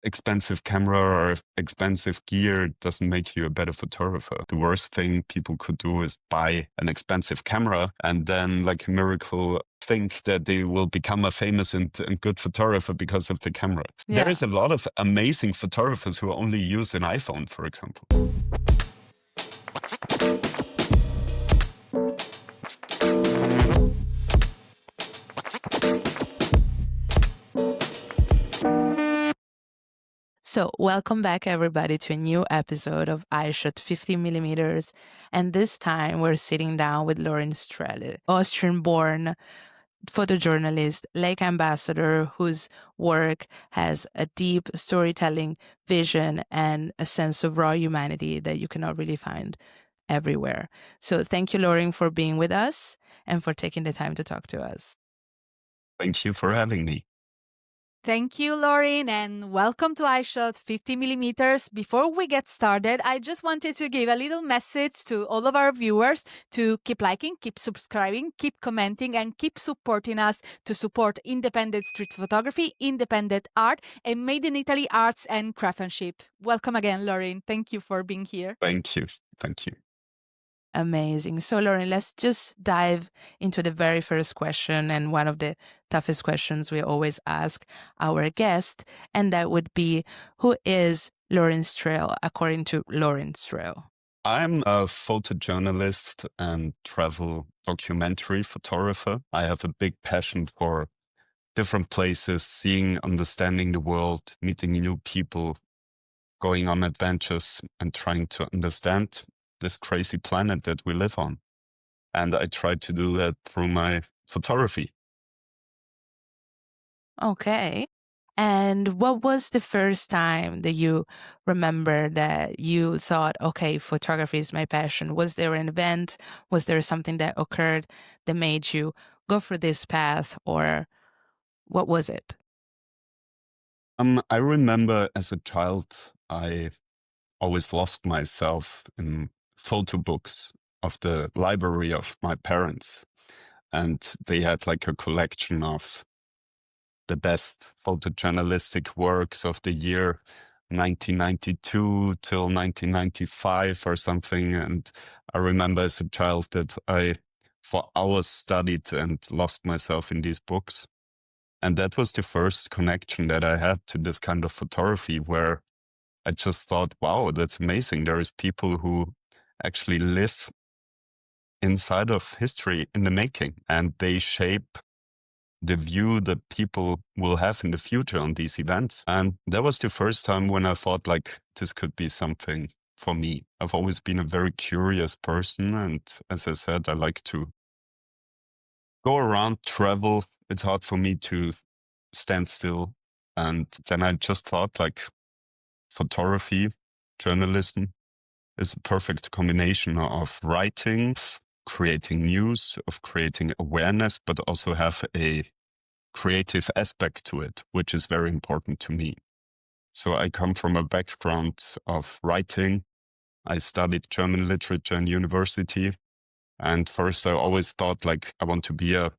expensive camera or expensive gear doesn't make you a better photographer. The worst thing people could do is buy an expensive camera and then, like a miracle, think that they will become a famous and good photographer because of the camera. Yeah. There is a lot of amazing photographers who only use an iPhone, for example. So, welcome back, everybody, to a new episode of Eyeshot 50mm. And this time, we're sitting down with Laurin Strele, Austrian-born photojournalist, Leica Ambassador, whose work has a deep storytelling vision and a sense of raw humanity that you cannot really find everywhere. So, thank you, Laurin, for being with us and for taking the time to talk to us. Thank you for having me. Thank you, Laurin, and welcome to Eyeshot 50mm. Before we get started, I just wanted to give a little message to all of our viewers to keep liking, keep subscribing, keep commenting, and keep supporting us to support independent street photography, independent art, and made in Italy arts and craftsmanship. Welcome again, Laurin. Thank you for being here. Thank you. Thank you. Amazing. So, Laurin, let's just dive into the very first question, and one of the toughest questions we always ask our guest, and that would be, who is Laurin Strele according to Laurin Strele? I'm a photojournalist and travel documentary photographer. I have a big passion for different places, seeing, understanding the world, meeting new people, going on adventures, and trying to understand this crazy planet that we live on. And I try to do that through my photography. Okay. And what was the first time that you remember that you thought, okay, photography is my passion? Was there an event? Was there something that occurred that made you go for this path, or what was it? I remember as a child, I always lost myself in photo books of the library of my parents. And they had like a collection of the best photojournalistic works of the year 1992 till 1995 or something. And I remember as a child that I, for hours, studied and lost myself in these books. And that was the first connection that I had to this kind of photography, where I just thought, wow, that's amazing. There is people who actually live inside of history in the making, and they shape the view that people will have in the future on these events. And that was the first time when I thought, like, this could be something for me. I've always been a very curious person, and as I said, I like to go around, travel. It's hard for me to stand still. And then I just thought, like, photography, journalism is a perfect combination of writing, creating news, of creating awareness, but also have a creative aspect to it, which is very important to me. So I come from a background of writing. I studied German literature in university. And first I always thought, like, I want to be a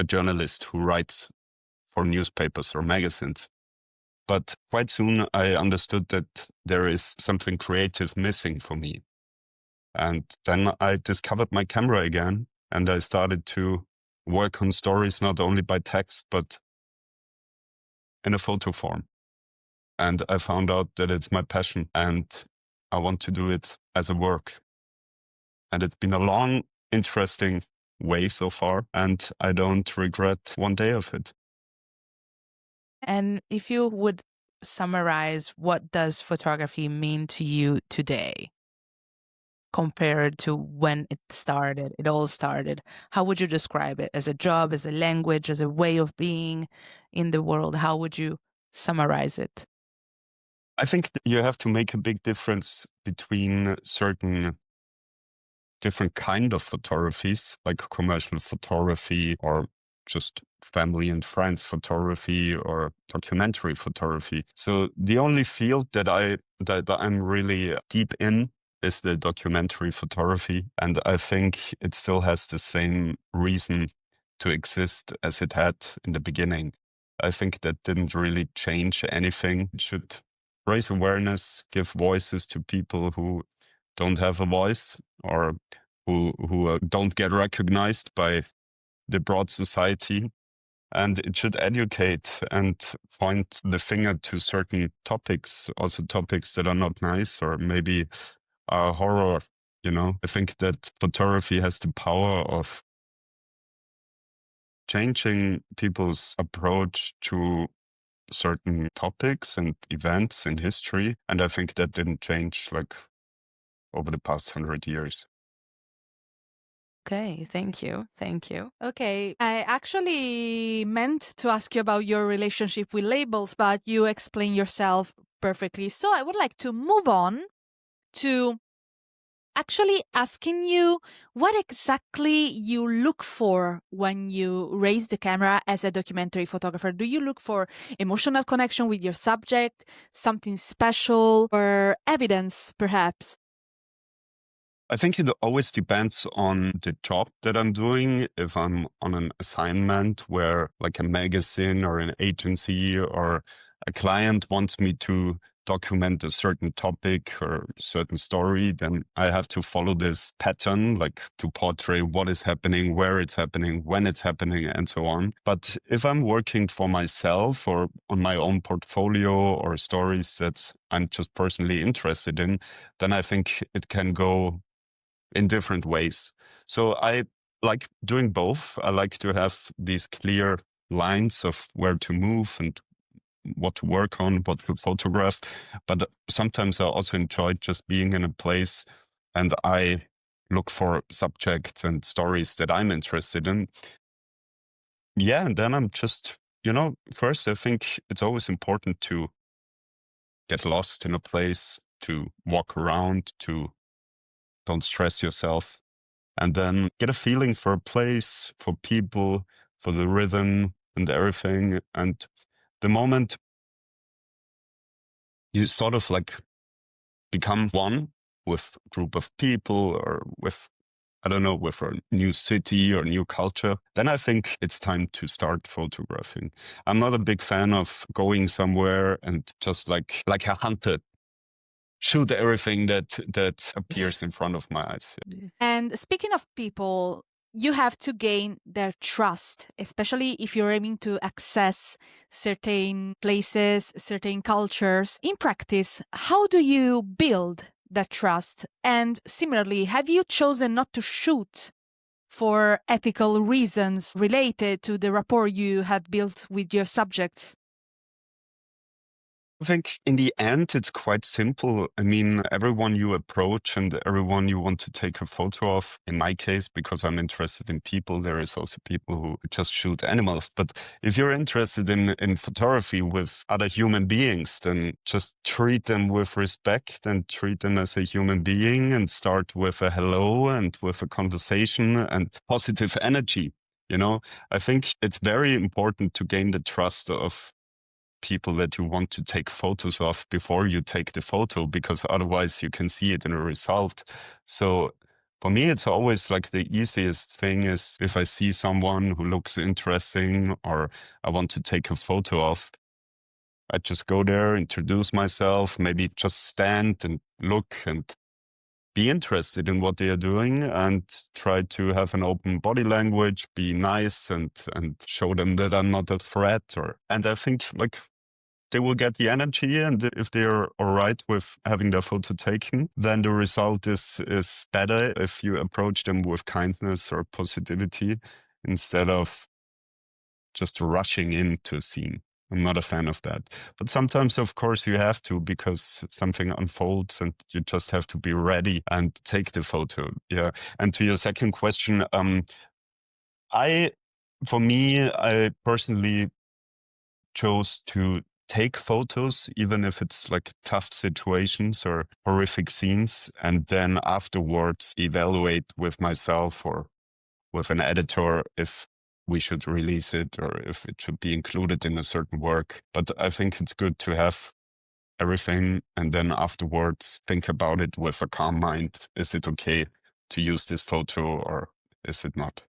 journalist who writes for newspapers or magazines. But quite soon I understood that there is something creative missing for me. And then I discovered my camera again, and I started to work on stories not only by text, but in a photo form. And I found out that it's my passion, and I want to do it as a work. And it's been a long, interesting way so far, and I don't regret one day of it. And if you would summarize, what does photography mean to you today compared to when it all started? How would you describe it? As a job, as a language, as a way of being in the world? How would you summarize it? I think that you have to make a big difference between certain different kind of photographies, like commercial photography or just family and friends photography or documentary photography. So the only field that I'm really deep in is the documentary photography. And I think it still has the same reason to exist as it had in the beginning. I think that didn't really change anything. It should raise awareness, give voices to people who don't have a voice or who don't get recognized by the broad society. And it should educate and point the finger to certain topics, also topics that are not nice or maybe are horror. I think that photography has the power of changing people's approach to certain topics and events in history. And I think that didn't change over the past 100 years. Okay, thank you. Thank you. Okay, I actually meant to ask you about your relationship with labels, but you explain yourself perfectly. So I would like to move on to actually asking you what exactly you look for when you raise the camera as a documentary photographer. Do you look for emotional connection with your subject, something special, or evidence, perhaps? I think it always depends on the job that I'm doing. If I'm on an assignment where like a magazine or an agency or a client wants me to document a certain topic or a certain story, then I have to follow this pattern, like to portray what is happening, where it's happening, when it's happening, and so on. But if I'm working for myself or on my own portfolio or stories that I'm just personally interested in, then I think it can go in different ways. So I like doing both. I like to have these clear lines of where to move and what to work on, what to photograph. But sometimes I also enjoy just being in a place and I look for subjects and stories that I'm interested in. Yeah, and then I'm just, first I think it's always important to get lost in a place, to walk around, to don't stress yourself. And then get a feeling for a place, for people, for the rhythm and everything. And the moment you sort of become one with a group of people or with, I don't know, with a new city or new culture, then I think it's time to start photographing. I'm not a big fan of going somewhere and just like a hunter, shoot everything that appears in front of my eyes. And speaking of people, you have to gain their trust, especially if you're aiming to access certain places, certain cultures. In practice, how do you build that trust? And similarly, have you chosen not to shoot for ethical reasons related to the rapport you have built with your subjects? I think in the end, it's quite simple. I mean, everyone you approach and everyone you want to take a photo of, in my case, because I'm interested in people, there is also people who just shoot animals. But if you're interested in photography with other human beings, then just treat them with respect and treat them as a human being and start with a hello and with a conversation and positive energy. I think it's very important to gain the trust of people that you want to take photos of before you take the photo, because otherwise you can see it in a result. So for me, it's always the easiest thing is if I see someone who looks interesting or I want to take a photo of, I just go there, introduce myself, maybe just stand and look and be interested in what they are doing and try to have an open body language, be nice and show them that I'm not a threat. And I think they will get the energy, and if they're all right with having their photo taken, then the result is better if you approach them with kindness or positivity instead of just rushing into a scene. I'm not a fan of that. But sometimes, of course, you have to, because something unfolds and you just have to be ready and take the photo. Yeah. And to your second question, I personally chose to take photos, even if it's tough situations or horrific scenes, and then afterwards evaluate with myself or with an editor if we should release it or if it should be included in a certain work. But I think it's good to have everything and then afterwards think about it with a calm mind. Is it okay to use this photo or is it not?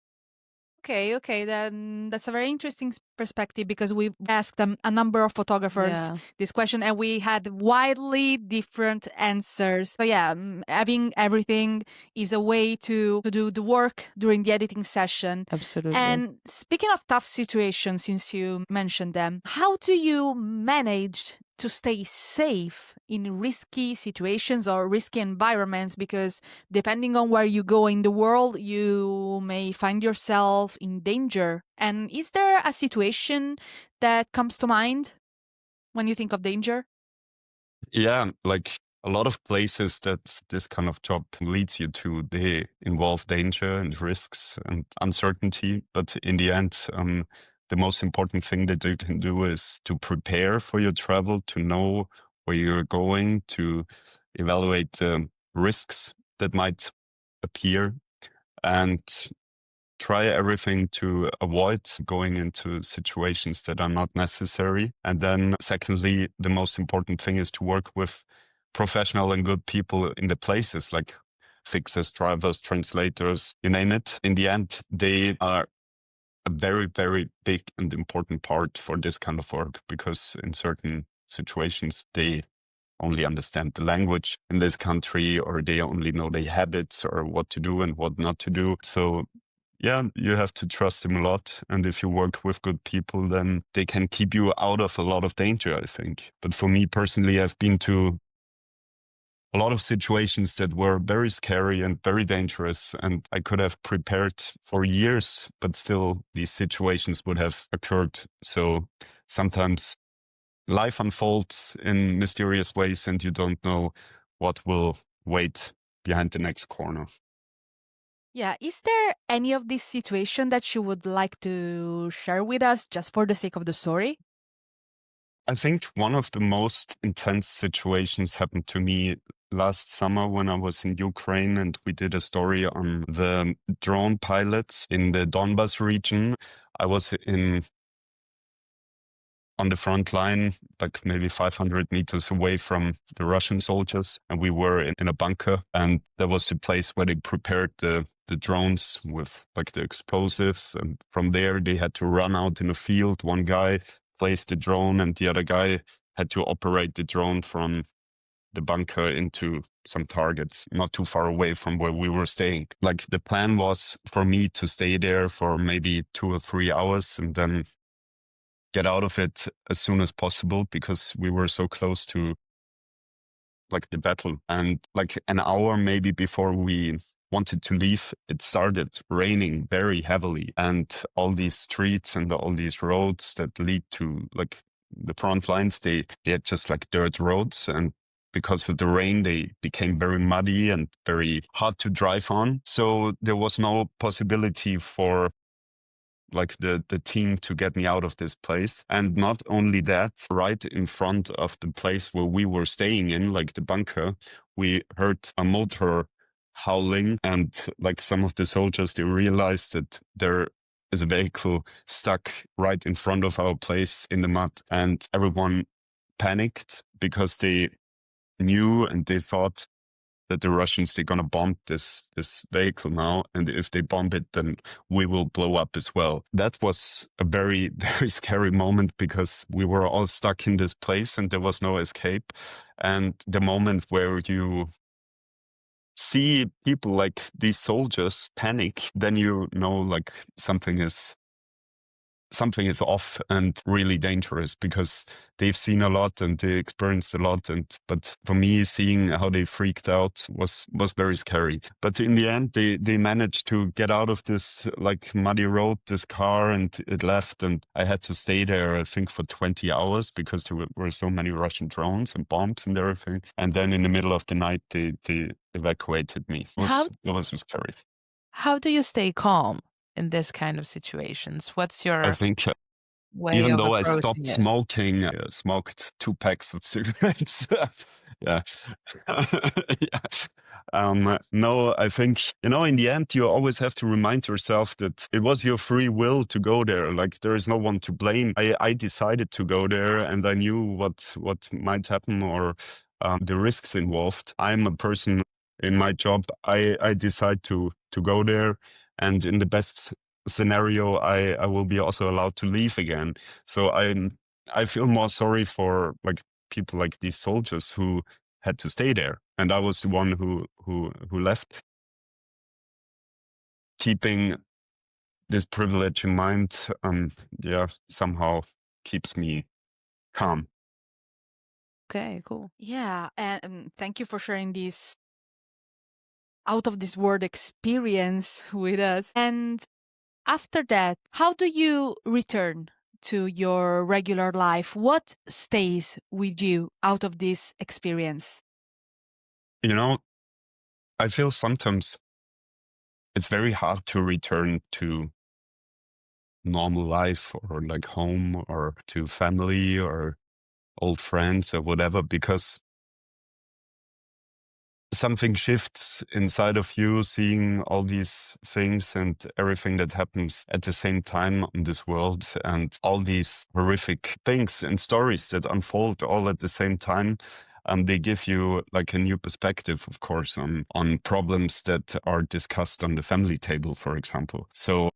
Okay, then that's a very interesting perspective, because we've asked a number of photographers this question and we had widely different answers. So yeah, having everything is a way to do the work during the editing session. Absolutely. And speaking of tough situations, since you mentioned them, how do you manage to stay safe in risky situations or risky environments? Because depending on where you go in the world, you may find yourself in danger. And is there a situation that comes to mind when you think of danger? Yeah, like a lot of places that this kind of job leads you to, they involve danger and risks and uncertainty. But in the end, the most important thing that you can do is to prepare for your travel, to know where you're going, to evaluate the risks that might appear, and try everything to avoid going into situations that are not necessary. And then secondly, the most important thing is to work with professional and good people in the places, like fixers, drivers, translators, you name it. In the end, they are a very, very big and important part for this kind of work, because in certain situations, they only understand the language in this country, or they only know their habits or what to do and what not to do. So yeah, you have to trust them a lot. And if you work with good people, then they can keep you out of a lot of danger, I think. But for me personally, I've been to a lot of situations that were very scary and very dangerous. And I could have prepared for years, but still these situations would have occurred. So sometimes life unfolds in mysterious ways and you don't know what will wait behind the next corner. Yeah, is there any of this situation that you would like to share with us just for the sake of the story? I think one of the most intense situations happened to me last summer when I was in Ukraine, and we did a story on the drone pilots in the Donbas region. I was on the front line, like maybe 500 meters away from the Russian soldiers. And we were in a bunker. And that was the place where they prepared the drones with like the explosives. And from there, they had to run out in a field. One guy placed the drone and the other guy had to operate the drone from the bunker into some targets not too far away from where we were staying. Like the plan was for me to stay there for maybe 2 or 3 hours and then get out of it as soon as possible, because we were so close to like the battle. And like an hour maybe before we wanted to leave, it started raining very heavily, and all these streets and all these roads that lead to like the front lines, they had just like dirt roads, and because of the rain, they became very muddy and very hard to drive on. So there was no possibility for like the team to get me out of this place. And not only that, right in front of the place where we were staying in, like the bunker, we heard a motor howling, and like some of the soldiers, they realized that there is a vehicle stuck right in front of our place in the mud, and everyone panicked because they knew and they thought that the Russians, they're going to bomb this vehicle now. And if they bomb it, then we will blow up as well. That was a very, very scary moment, because we were all stuck in this place and there was no escape. And the moment where you see people like these soldiers panic, then you know like something is off and really dangerous, because they've seen a lot and they experienced a lot. But for me, seeing how they freaked out was very scary. But in the end, they managed to get out of this like muddy road, this car, and it left. And I had to stay there, I think, for 20 hours because there were so many Russian drones and bombs and everything. And then in the middle of the night, they evacuated me. It was scary. How do you stay calm in this kind of situations? What's your I think way even of though I approaching stopped it? smoking, I smoked 2 packs of cigarettes. Yeah. Yeah. No, I think, in the end, you always have to remind yourself that it was your free will to go there. Like, there is no one to blame. I decided to go there, and I knew what might happen, or the risks involved. I'm a person in my job. I decide to go there, and in the best scenario, I will be also allowed to leave again. So I feel more sorry for like people like these soldiers who had to stay there, and I was the one who left. Keeping this privilege in mind, somehow keeps me calm. Okay, cool. Yeah, and thank you for sharing this out of this world experience with us. And after that, how do you return to your regular life? What stays with you out of this experience? You know, I feel sometimes it's very hard to return to normal life or like home or to family or old friends or whatever, because something shifts inside of you, seeing all these things and everything that happens at the same time in this world, and all these horrific things and stories that unfold all at the same time. They give you like a new perspective, of course, on problems that are discussed on the family table, for example. So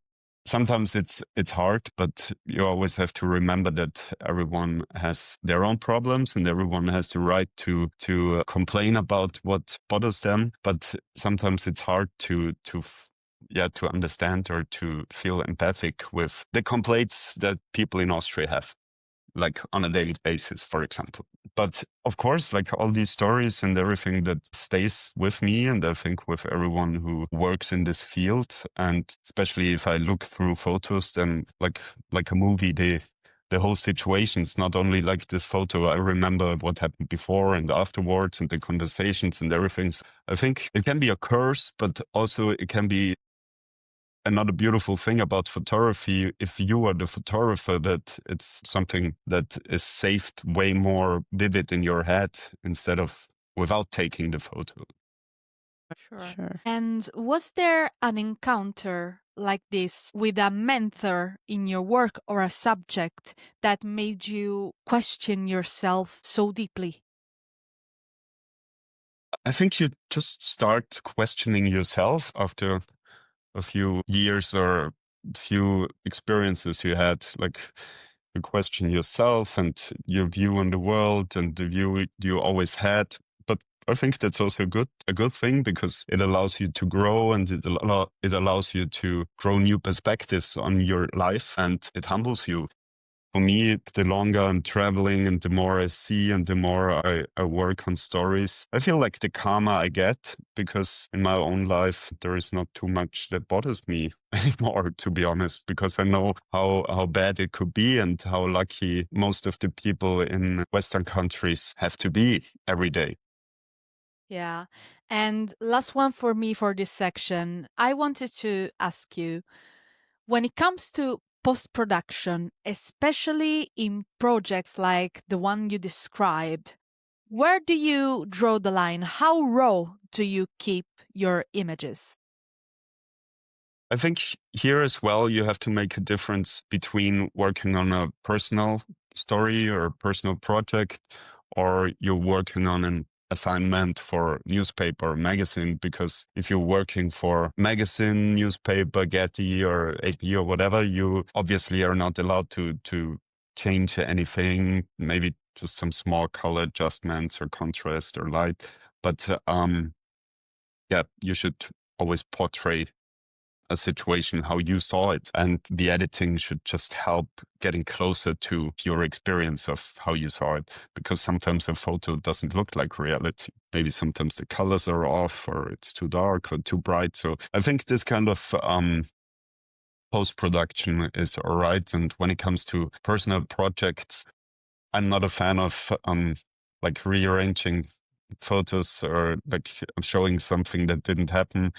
sometimes it's hard, but you always have to remember that everyone has their own problems and everyone has the right to complain about what bothers them. But sometimes it's hard to understand or to feel empathic with the complaints that people in Austria have, like on a daily basis, for example. But of course, like all these stories and everything that stays with me, and I think with everyone who works in this field, and especially if I look through photos, then like a movie, the whole situations, not only like this photo, I remember what happened before and afterwards and the conversations and everything. So I think it can be a curse, but also it can be another beautiful thing about photography, if you are the photographer, that it's something that is saved way more vivid in your head instead of without taking the photo. Sure. And was there an encounter like this with a mentor in your work or a subject that made you question yourself so deeply? I think you just start questioning yourself after a few years or few experiences you had. Like you question yourself and your view on the world and the view you always had. But I think that's also a good thing, because it allows you to grow, and it allows you to grow new perspectives on your life, and it humbles you. For me, the longer I'm traveling and the more I see and the more I work on stories, I feel like the calmer I get, because in my own life, there is not too much that bothers me anymore, to be honest, because I know how bad it could be and how lucky most of the people in Western countries have to be every day. Yeah. And last one for me for this section, I wanted to ask you, when it comes to post production, especially in projects like the one you described, where do you draw the line? How raw do you keep your images? I think here as well, you have to make a difference between working on a personal story or a personal project, or you're working on an assignment for newspaper or magazine. Because if you're working for magazine, newspaper, Getty or AP or whatever, you obviously are not allowed to change anything, maybe just some small color adjustments or contrast or light. But you should always portray a situation how you saw it, and the editing should just help getting closer to your experience of how you saw it, because sometimes a photo doesn't look like reality. Maybe sometimes the colors are off, or it's too dark or too bright. So I think this kind of post-production is all right. And when it comes to personal projects, I'm not a fan of like rearranging photos or like showing something that didn't happen,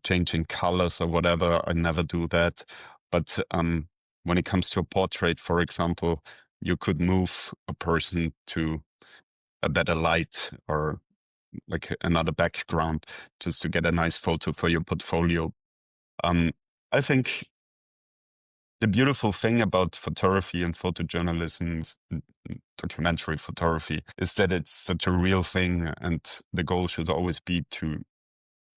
changing colors or whatever. I never do that. But when it comes to a portrait, for example, you could move a person to a better light or like another background just to get a nice photo for your portfolio. I think the beautiful thing about photography and photojournalism, documentary photography, is that it's such a real thing, and the goal should always be to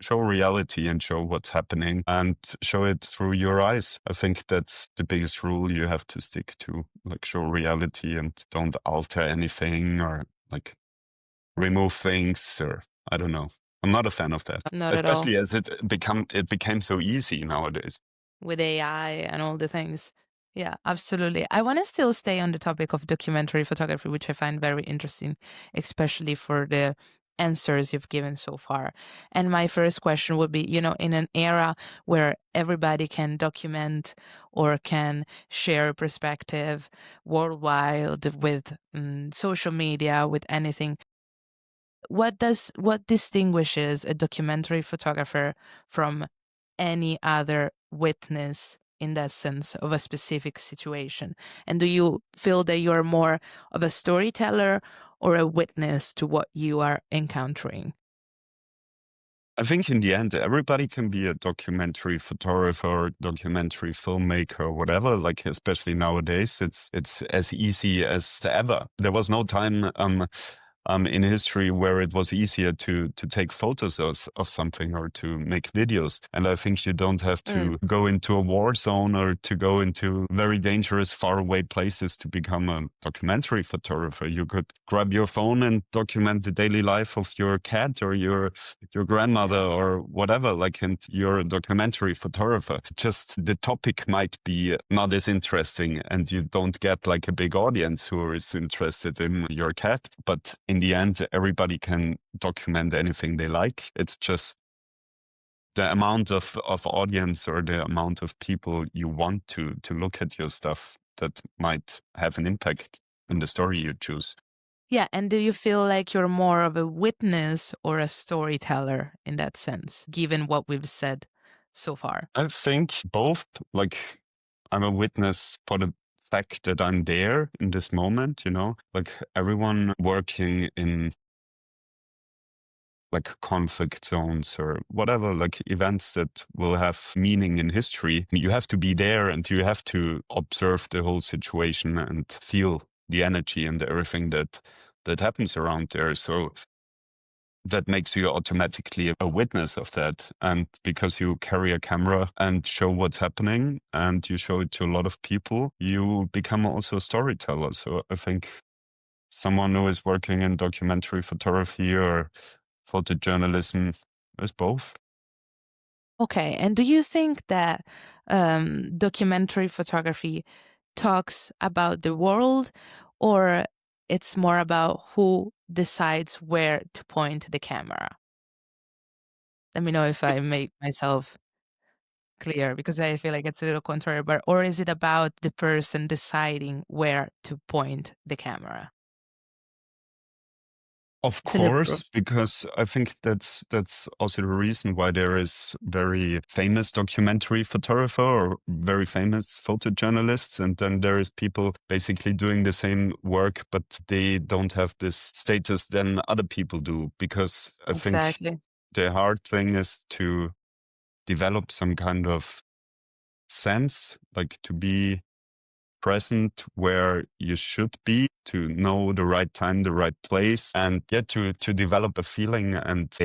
show reality and show what's happening and show it through your eyes. I think that's the biggest rule you have to stick to, like show reality and don't alter anything or like remove things, or I don't know. I'm not a fan of that, Not at all. especially as it became so easy nowadays. With AI and all the things. Yeah, absolutely. I want to still stay on the topic of documentary photography, which I find very interesting, especially for the answers you've given so far. And my first question would be, in an era where everybody can document or can share perspective worldwide with social media, with anything, what distinguishes a documentary photographer from any other witness in that sense of a specific situation? And do you feel that you're more of a storyteller or a witness to what you are encountering? I think in the end, everybody can be a documentary photographer, documentary filmmaker, or whatever. Like especially nowadays, it's as easy as ever. There was no time in history where it was easier to take photos of something or to make videos. And I think you don't have to go into a war zone or to go into very dangerous, faraway places to become a documentary photographer. You could grab your phone and document the daily life of your cat or your grandmother or whatever, like, and you're a documentary photographer. Just the topic might be not as interesting and you don't get like a big audience who is interested in your cat, but in the end, everybody can document anything they like. It's just the amount of audience or the amount of people you want to look at your stuff that might have an impact on the story you choose. Yeah, and do you feel like you're more of a witness or a storyteller in that sense, given what we've said so far? I think both. Like, I'm a witness for the fact that I'm there in this moment, like everyone working in like conflict zones or whatever, like events that will have meaning in history. You have to be there and you have to observe the whole situation and feel the energy and everything that happens around there. So that makes you automatically a witness of that. And because you carry a camera and show what's happening and you show it to a lot of people, you become also a storyteller. So I think someone who is working in documentary photography or photojournalism is both. Okay, and do you think that documentary photography talks about the world, or it's more about who decides where to point the camera? Let me know if I make myself clear, because I feel like it's a little contrary, but or is it about the person deciding where to point the camera? Of It's a little. course, because I think that's also the reason why there is very famous documentary photographer or very famous photojournalists, and then there is people basically doing the same work, but they don't have this status than other people do. Because I think Exactly. the hard thing is to develop some kind of sense, like to be present where you should be, to know the right time, the right place, and to develop a feeling and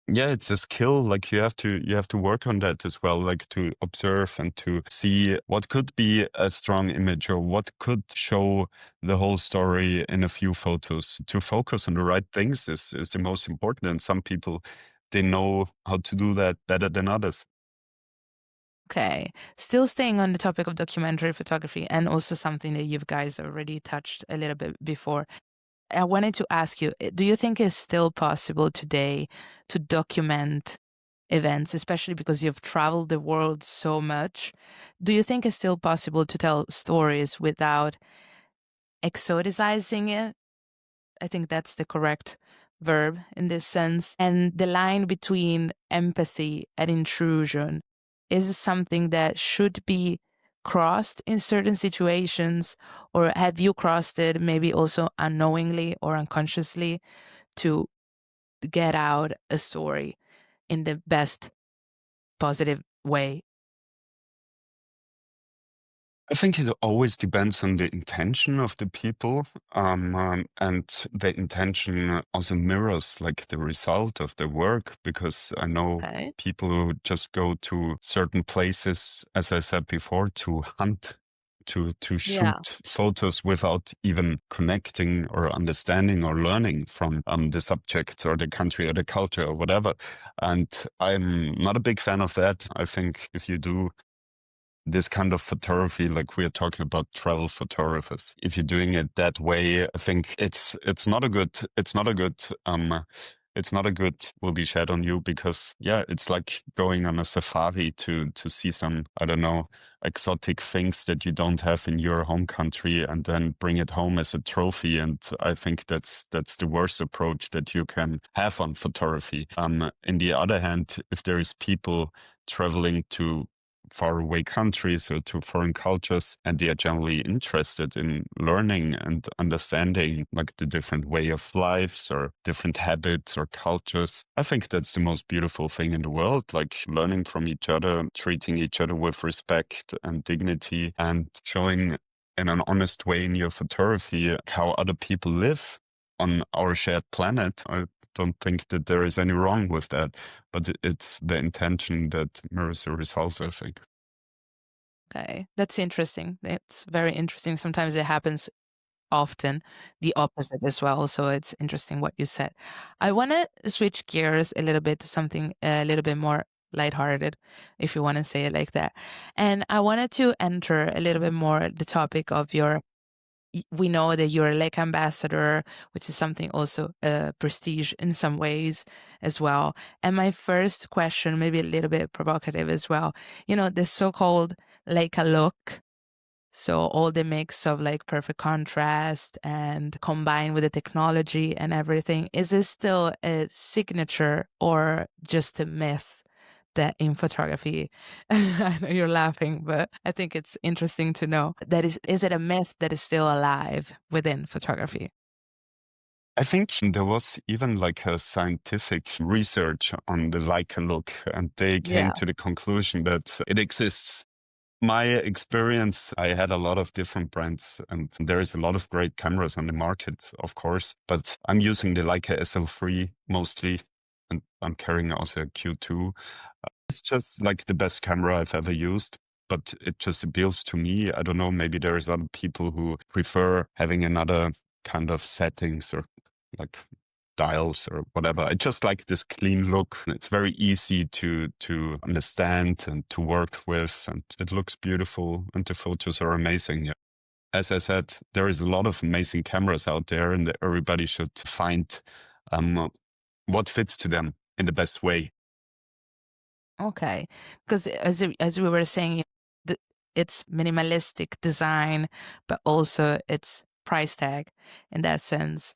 it's a skill. Like you have to work on that as well, like to observe and to see what could be a strong image or what could show the whole story in a few photos. To focus on the right things is the most important, and some people, they know how to do that better than others. Okay. Still staying on the topic of documentary photography, and also something that you guys already touched a little bit before. I wanted to ask you, do you think it's still possible today to document events, especially because you've traveled the world so much? Do you think it's still possible to tell stories without exoticizing it? I think that's the correct verb in this sense. And the line between empathy and intrusion is something that should be crossed in certain situations, or have you crossed it maybe also unknowingly or unconsciously to get out a story in the best positive way? I think it always depends on the intention of the people, and the intention also mirrors like the result of the work. Because I know Okay. people who just go to certain places, as I said before, to hunt, to Yeah. shoot photos without even connecting or understanding or learning from the subject or the country or the culture or whatever. And I'm not a big fan of that. I think if you do this kind of photography, like we're talking about travel photographers, if you're doing it that way, I think it's not a good it's not a good will be shed on you. Because yeah, it's like going on a safari to see some, I don't know, exotic things that you don't have in your home country, and then bring it home as a trophy. And I think that's the worst approach that you can have on photography. In the other hand, if there is people traveling to faraway countries or to foreign cultures, and they are generally interested in learning and understanding like the different way of lives or different habits or cultures, I think that's the most beautiful thing in the world. Like learning from each other, treating each other with respect and dignity, and showing in an honest way in your photography how other people live on our shared planet. I don't think that there is any wrong with that, but it's the intention that mirrors the results, I think. Okay. That's interesting. It's very interesting. Sometimes it happens often the opposite as well. So it's interesting what you said. I want to switch gears a little bit to something a little bit more lighthearted, if you want to say it like that. And I wanted to enter a little bit more the topic of your. We know that you're a Leica Ambassador, which is something also prestige in some ways as well. And my first question, maybe a little bit provocative as well, the so-called Leica look. So all the mix of like perfect contrast and combined with the technology and everything, is this still a signature or just a myth that in photography? I know you're laughing, but I think it's interesting to know that is it a myth that is still alive within photography? I think there was even like a scientific research on the Leica look, and they came Yeah. to the conclusion that it exists. My experience, I had a lot of different brands, and there is a lot of great cameras on the market, of course, but I'm using the Leica SL3 mostly, and I'm carrying also a Q2. It's just like the best camera I've ever used, but it just appeals to me. I don't know, maybe there is other people who prefer having another kind of settings or like dials or whatever. I just like this clean look. It's very easy to understand and to work with, and it looks beautiful, and the photos are amazing. Yeah. As I said, there is a lot of amazing cameras out there, and everybody should find what fits to them in the best way. Okay. Because as we were saying, it's minimalistic design, but also it's price tag in that sense.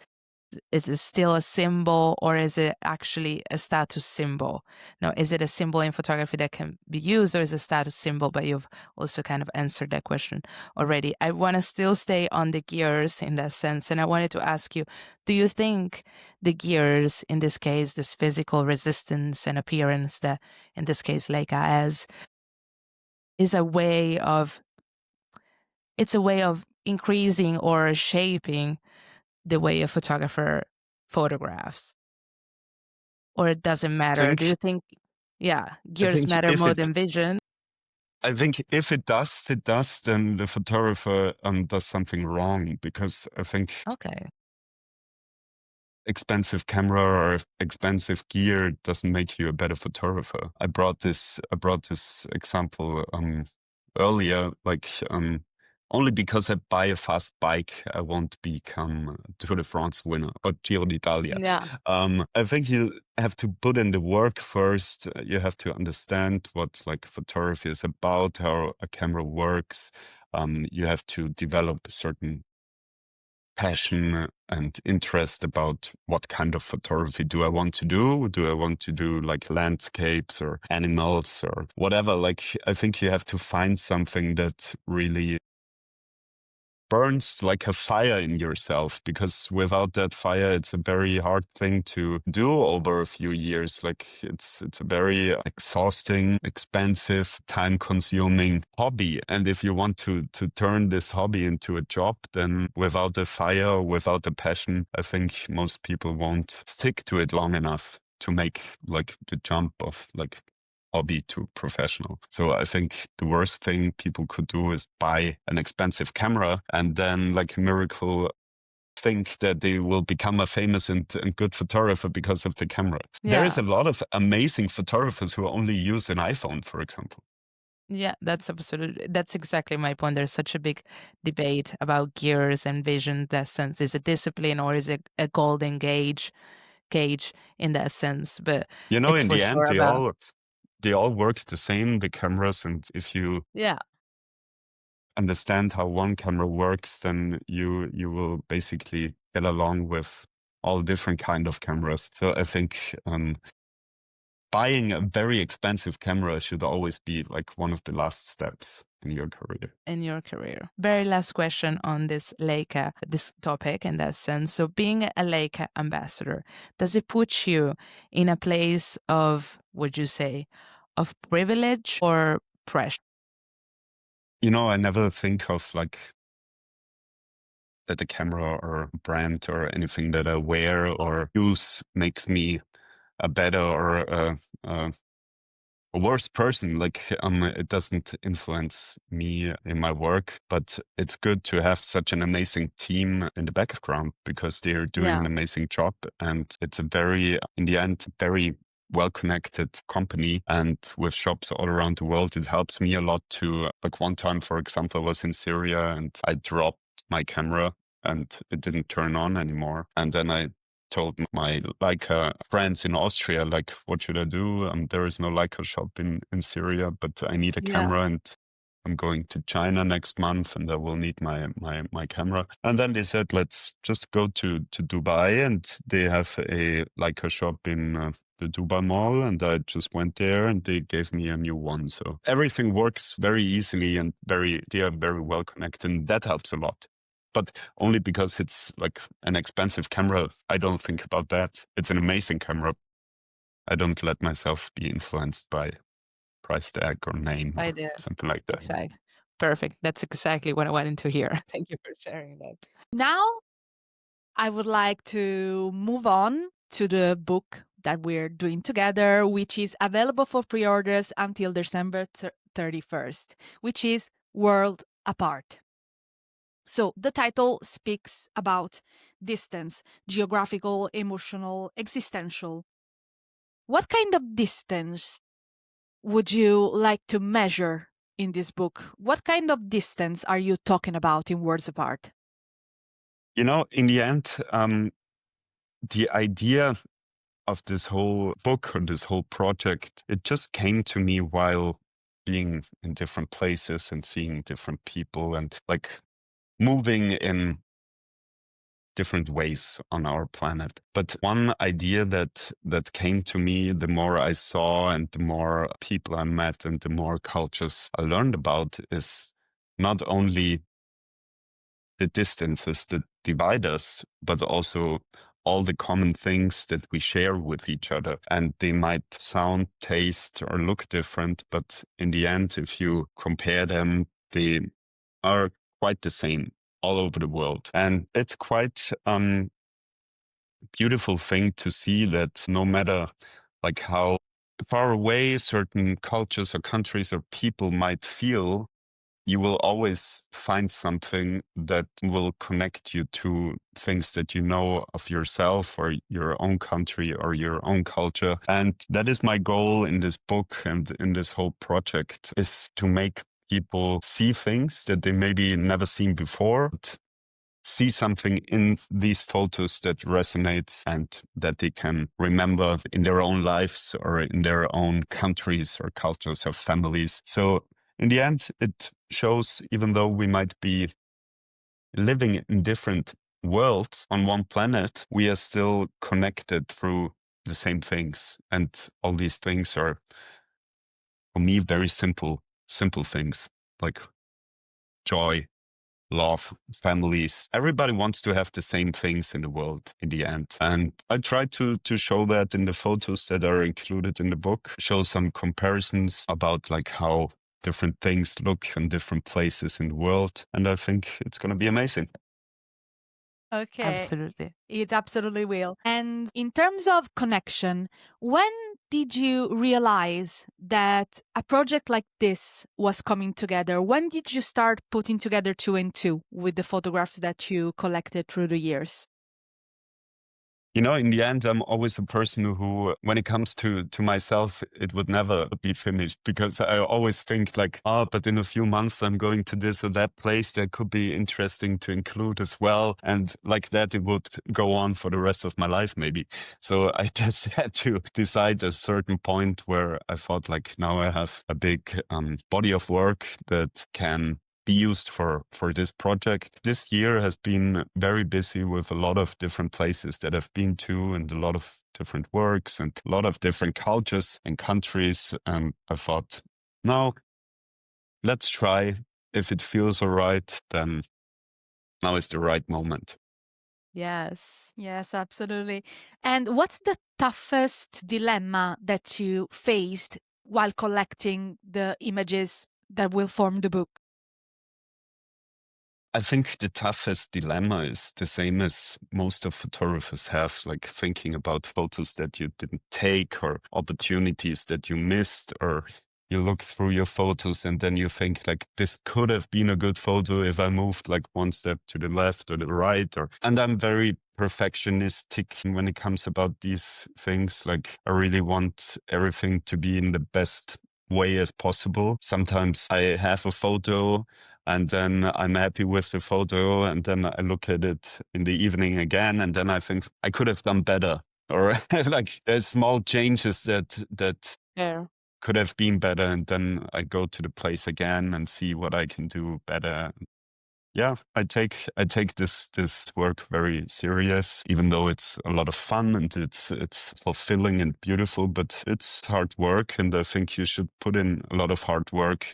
Is it still a symbol, or is it actually a status symbol? Now, is it a symbol in photography that can be used, or is it a status symbol? But you've also kind of answered that question already. I want to still stay on the gears in that sense. And I wanted to ask you, do you think the gears, in this case, this physical resistance and appearance that in this case Leica has, is a way of, it's a way of increasing or shaping the way a photographer photographs? Or it doesn't I matter? Do you think think, yeah, I gears think matter if more it than vision? I think if it does, then the photographer does something wrong, because I think Okay. expensive camera or expensive gear doesn't make you a better photographer. I brought this example earlier, like only because I buy a fast bike, I won't become a Tour de France winner or Giro d'Italia. Yeah. I think you have to put in the work first. You have to understand what like photography is about, how a camera works. You have to develop a certain passion and interest about what kind of photography do I want to do? Do I want to do like landscapes or animals or whatever? Like, I think you have to find something that really burns like a fire in yourself, because without that fire, it's a very hard thing to do over a few years. Like it's a very exhausting, expensive, time-consuming hobby. And if you want to turn this hobby into a job, then without a fire, without a passion, I think most people won't stick to it long enough to make like the jump of like hobby to professional. So I think the worst thing people could do is buy an expensive camera and then like a miracle think that they will become a famous and good photographer because of the camera. There is a lot of amazing photographers who only use an iPhone, for example. Yeah, that's exactly my point. There's such a big debate about gears and vision. That sense, is it discipline or is it a golden gauge in that sense? But You know, it's in for the end, sure about they all work the same, the cameras. And if you yeah. understand how one camera works, then you will basically get along with all different kind of cameras. So I think buying a very expensive camera should always be like one of the last steps in your career. In your career. Very last question on this topic in that sense. So being a Leica ambassador, does it put you in a place of, would you say, of privilege or pressure? You know, I never think of like that the camera or brand or anything that I wear or use makes me a better or a worse person. Like it doesn't influence me in my work, but it's good to have such an amazing team in the background because they're doing an amazing job. And it's a very, in the end, very well-connected company, and with shops all around the world, it helps me a lot to, like one time, for example, I was in Syria and I dropped my camera and it didn't turn on anymore. And then I told my Leica friends in Austria, like, what should I do? There is no Leica shop in Syria, but I need a camera and I'm going to China next month and I will need my camera. And then they said, let's just go to Dubai, and they have a Leica shop in the Dubai Mall, and I just went there and they gave me a new one. So everything works very easily and they are very well connected, and that helps a lot. But only because it's like an expensive camera. I don't think about that. It's an amazing camera. I don't let myself be influenced by price tag or name or something like that. Exactly. Perfect. That's exactly what I wanted to hear. Thank you for sharing that. Now, I would like to move on to the book that we're doing together, which is available for pre-orders until December 31st, which is World Apart. So the title speaks about distance, geographical, emotional, existential. What kind of distance would you like to measure in this book? What kind of distance are you talking about in Worlds Apart? You know, in the end, the idea of this whole book or this whole project, it just came to me while being in different places and seeing different people and like moving in different ways on our planet. But one idea that came to me the more I saw and the more people I met and the more cultures I learned about is not only the distances that divide us, but also all the common things that we share with each other. And they might sound, taste, or look different, but in the end, if you compare them, they are quite the same all over the world. And it's quite beautiful thing to see that no matter like how far away certain cultures or countries or people might feel, you will always find something that will connect you to things that you know of yourself or your own country or your own culture. And that is my goal in this book and in this whole project, is to make people see things that they maybe never seen before, but see something in these photos that resonates and that they can remember in their own lives or in their own countries or cultures or families. So in the end, it shows, even though we might be living in different worlds on one planet, we are still connected through the same things. And all these things are, for me, very simple things like joy, love, families. Everybody wants to have the same things in the world in the end. And I try to show that in the photos that are included in the book, show some comparisons about like how different things look in different places in the world. And I think it's going to be amazing. Okay. Absolutely. It absolutely will. And in terms of connection, when did you realize that a project like this was coming together? When did you start putting together two and two with the photographs that you collected through the years? You know, in the end, I'm always a person who, when it comes to myself, it would never be finished, because I always think like, oh, but in a few months, I'm going to this or that place that could be interesting to include as well. And like that, it would go on for the rest of my life, maybe. So I just had to decide at a certain point where I thought like, now I have a big body of work that can be used for this project. This year has been very busy with a lot of different places that I've been to, and a lot of different works and a lot of different cultures and countries. And I thought, no, let's try. If it feels all right, then now is the right moment. Yes. Yes, absolutely. And what's the toughest dilemma that you faced while collecting the images that will form the book? I think the toughest dilemma is the same as most of photographers have, like thinking about photos that you didn't take or opportunities that you missed, or you look through your photos and then you think like, this could have been a good photo if I moved like one step to the left or the right. And I'm very perfectionistic when it comes about these things. Like I really want everything to be in the best way as possible. Sometimes I have a photo and then I'm happy with the photo, and then I look at it in the evening again, and then I think I could have done better, or like there's small changes that Yeah. could have been better, and then I go to the place again and see what I can do better. Yeah, I take this work very serious, even though it's a lot of fun and it's fulfilling and beautiful, but it's hard work, and I think you should put in a lot of hard work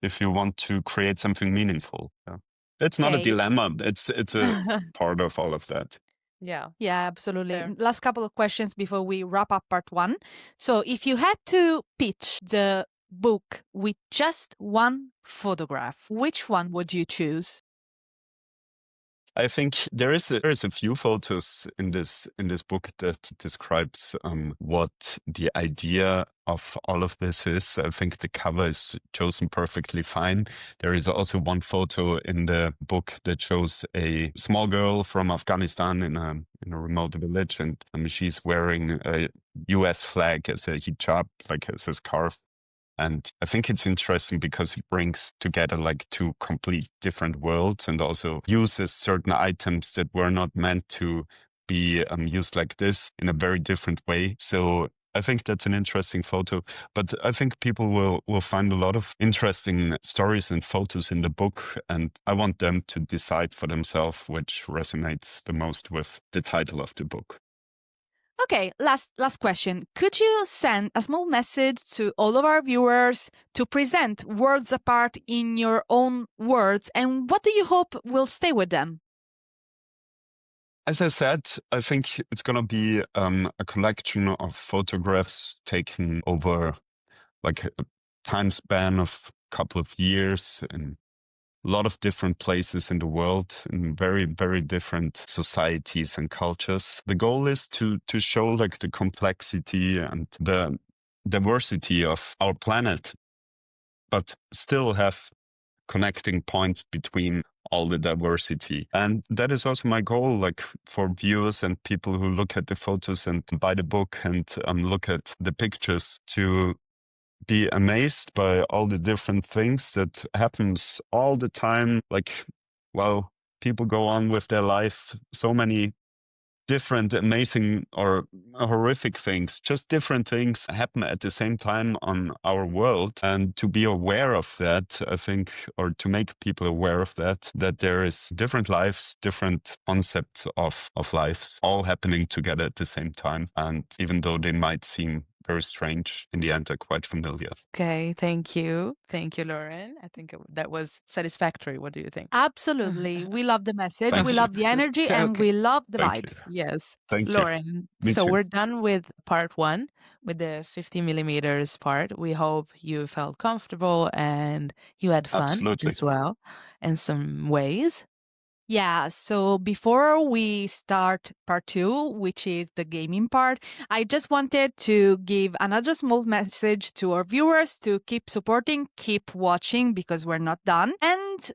if you want to create something meaningful. Yeah. It's not a Okay. dilemma. It's a part of all of that. Yeah. Yeah, absolutely. Fair. Last couple of questions before we wrap up part one. So, if you had to pitch the book with just one photograph, which one would you choose? I think there is a few photos in this book that describes what the idea of all of this is. I think the cover is chosen perfectly fine. There is also one photo in the book that shows a small girl from Afghanistan in a remote village, and she's wearing a US flag as a hijab, like as a scarf. And I think it's interesting because it brings together like two complete different worlds, and also uses certain items that were not meant to be used like this in a very different way. So I think that's an interesting photo, but I think people will find a lot of interesting stories and photos in the book, and I want them to decide for themselves which resonates the most with the title of the book. Okay, last question. Could you send a small message to all of our viewers to present Worlds Apart in your own words, and what do you hope will stay with them? As I said, I think it's going to be a collection of photographs taken over like a time span of a couple of years in a lot of different places in the world, in very, very different societies and cultures. The goal is to show like the complexity and the diversity of our planet, but still have connecting points between all the diversity. And that is also my goal, like for viewers and people who look at the photos and buy the book and look at the pictures, to be amazed by all the different things that happens all the time. Like, well, people go on with their life, so many different amazing or horrific things, just different things happen at the same time on our world. And to be aware of that, I think, or to make people aware of that there is different lives, different concepts of lives all happening together at the same time. And even though they might seem very strange. In the end, they're quite familiar. Okay, thank you. Thank you, Lauren. I think that was satisfactory. What do you think? Absolutely. We love the message, Thank we you. love the energy, and Okay. we love the Thank you. vibes. Yes. Thank you. Lauren, Me so too. we're done with part 1, with the 50 millimeters part. We hope you felt comfortable and you had fun Absolutely. as well in some ways. Yeah, so before we start part 2, which is the gaming part, I just wanted to give another small message to our viewers to keep supporting, keep watching because we're not done, and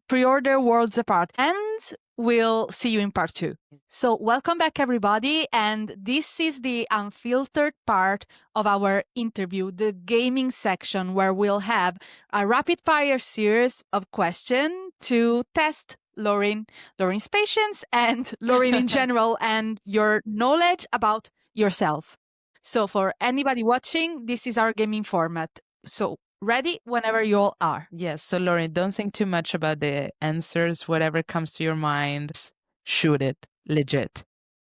pre-order Worlds Apart. And we'll see you in part 2. So welcome back, everybody. And this is the unfiltered part of our interview, the gaming section, where we'll have a rapid fire series of questions to test Laurin's patience and Laurin in general and your knowledge about yourself. So for anybody watching, this is our gaming format. So ready whenever you all are. Yes. So, Lauren, don't think too much about the answers. Whatever comes to your mind, shoot it. Legit.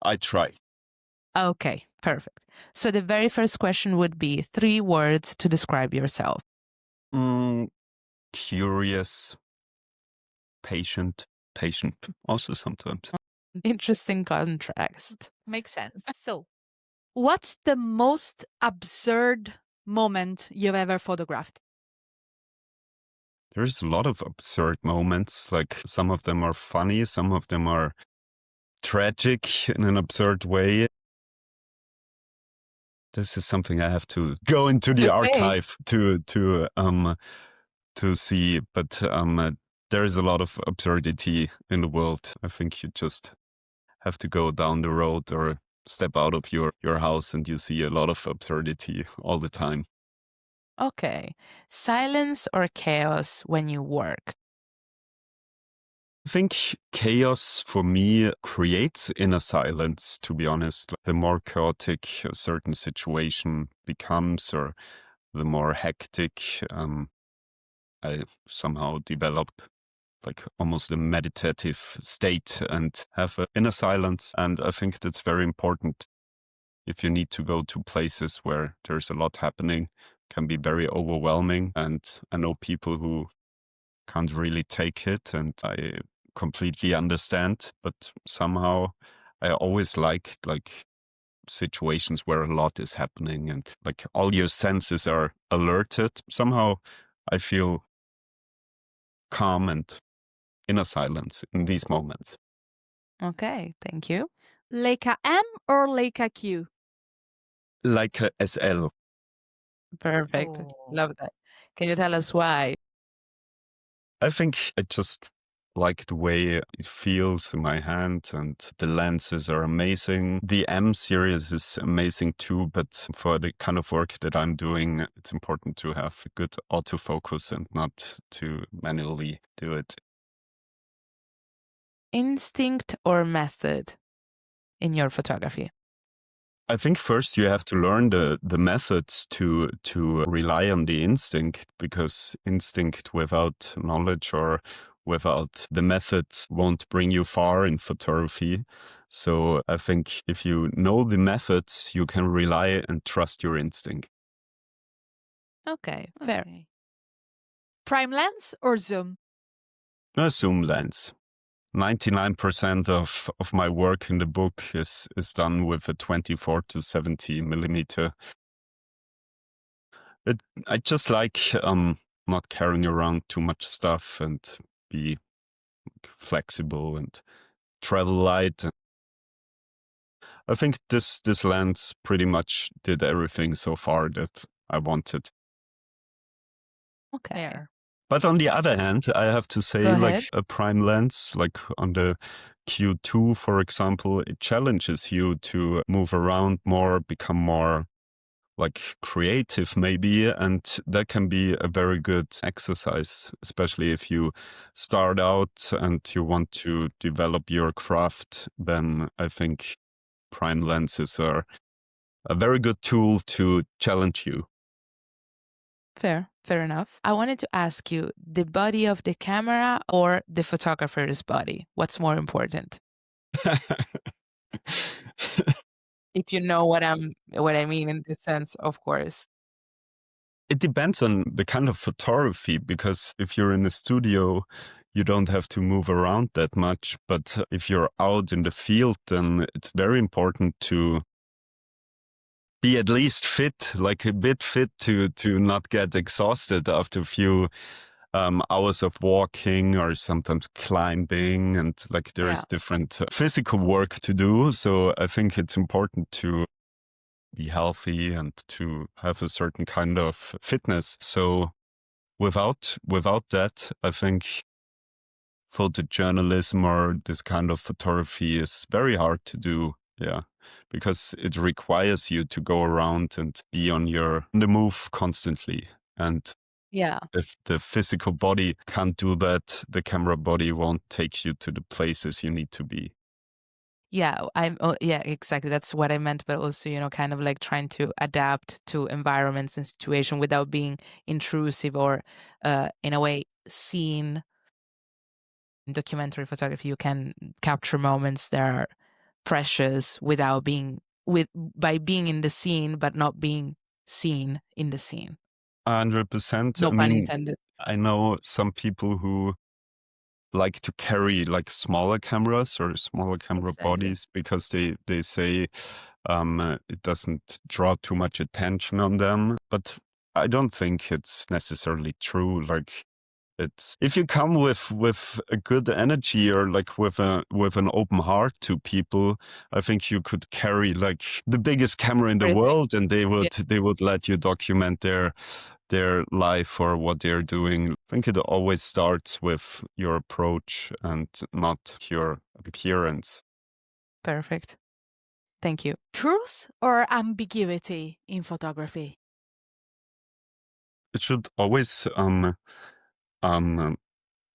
I try. Okay, perfect. So the very first question would be 3 words to describe yourself. Curious, patient also sometimes. Interesting contrast. Makes sense. So, what's the most absurd moment you've ever photographed? There's a lot of absurd moments. Like some of them are funny, some of them are tragic in an absurd way. This is something I have to go into the archive to see. But there is a lot of absurdity in the world. I think you just have to go down the road or step out of your house and you see a lot of absurdity all the time. Okay. Silence or chaos when you work? I think chaos for me creates inner silence, to be honest. The more chaotic a certain situation becomes or the more hectic, I somehow develop like almost a meditative state and have an inner silence. And I think that's very important. If you need to go to places where there's a lot happening, can be very overwhelming. And I know people who can't really take it, and I completely understand. But somehow I always liked like situations where a lot is happening and like all your senses are alerted. Somehow I feel calm and inner silence in these moments. Okay, thank you. Leica M or Leica Q? Leica SL. Perfect. Oh. Love that. Can you tell us why? I think I just like the way it feels in my hand, and the lenses are amazing. The M series is amazing too, but for the kind of work that I'm doing, it's important to have a good autofocus and not to manually do it. Instinct or method in your photography? I think first you have to learn the methods to rely on the instinct, because instinct without knowledge or without the methods won't bring you far in photography. So I think if you know the methods, you can rely and trust your instinct. Okay, fair. Okay. Prime lens or zoom? A zoom lens. 99% of my work in the book is done with a 24 to 70 millimeter. I just like not carrying around too much stuff and be flexible and travel light. I think this lens pretty much did everything so far that I wanted. Okay. Fair. But on the other hand, I have to say, Go like ahead. a prime lens, like on the Q2, for example, it challenges you to move around more, become more like creative maybe, and that can be a very good exercise, especially if you start out and you want to develop your craft. Then I think prime lenses are a very good tool to challenge you. Fair enough. I wanted to ask you, the body of the camera or the photographer's body? What's more important? If you know what I mean in this sense, of course. It depends on the kind of photography, because if you're in a studio, you don't have to move around that much. But if you're out in the field, then it's very important to be at least fit, like a bit fit to not get exhausted after a few hours of walking or sometimes climbing, and like there is different physical work to do. So I think it's important to be healthy and to have a certain kind of fitness. So without that, I think photojournalism or this kind of photography is very hard to do. Yeah, because it requires you to go around and be on the move constantly. And Yeah. if the physical body can't do that, the camera body won't take you to the places you need to be. Yeah, yeah, exactly. That's what I meant, but also, kind of like trying to adapt to environments and situation without being intrusive or, in a way, seen. In documentary photography, you can capture moments that are precious without being by being in the scene, but not being seen in the scene. 100%. No I pun mean, intended. I know some people who like to carry like smaller cameras or smaller camera Exactly. bodies, because they say it doesn't draw too much attention on them. But I don't think it's necessarily true. Like, it's, if you come with a good energy, or like with an open heart to people, I think you could carry like the biggest camera in the Everything. world, and Yeah, they would let you document their life or what they're doing. I think it always starts with your approach and not your appearance. perfect. Thank you. Truth or ambiguity in photography? It should always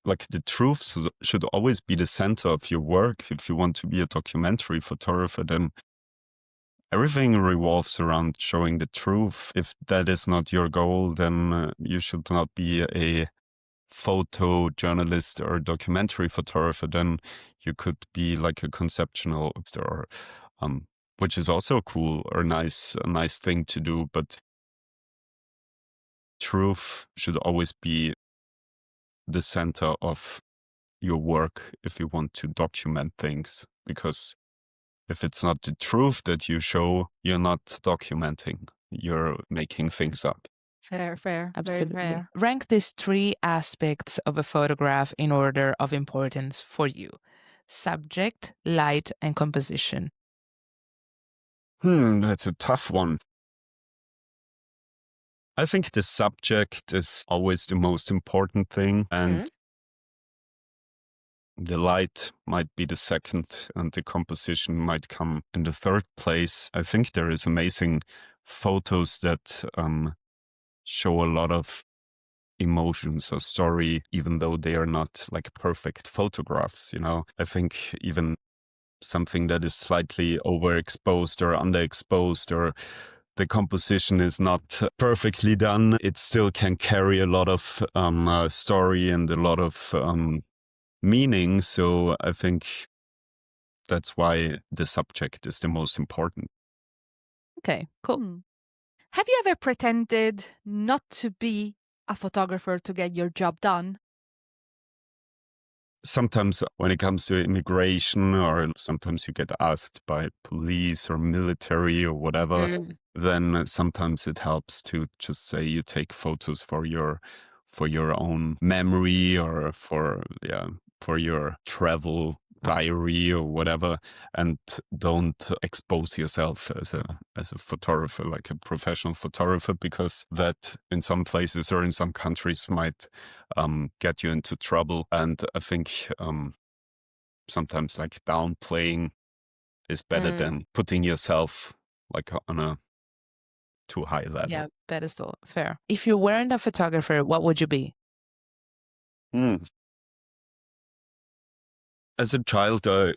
like the truth should always be the center of your work. If you want to be a documentary photographer, then everything revolves around showing the truth. If that is not your goal, then you should not be a photojournalist or documentary photographer. Then you could be like a conceptual or which is also cool or a nice thing to do. But truth should always be the center of your work if you want to document things, because if it's not the truth that you show, you're not documenting, you're making things up. Fair, very Absolutely. fair. Rank these 3 aspects of a photograph in order of importance for you: subject, light, and composition. That's a tough one. I think the subject is always the most important thing, and the light might be the second, and the composition might come in the third place. I think there is amazing photos that show a lot of emotions or story, even though they are not like perfect photographs. I think even something that is slightly overexposed or underexposed, or the composition is not perfectly done, it still can carry a lot of story and a lot of meaning. So I think that's why the subject is the most important. Okay, cool. Have you ever pretended not to be a photographer to get your job done? Sometimes when it comes to immigration, or sometimes you get asked by police or military or whatever, then sometimes it helps to just say you take photos for your own memory, or for your travel diary or whatever, and don't expose yourself as a photographer, like a professional photographer, because that in some places or in some countries might get you into trouble. And I think sometimes like downplaying is better than putting yourself like on a too high level. Yeah, pedestal. Fair. If you weren't a photographer, what would you be? As a child, or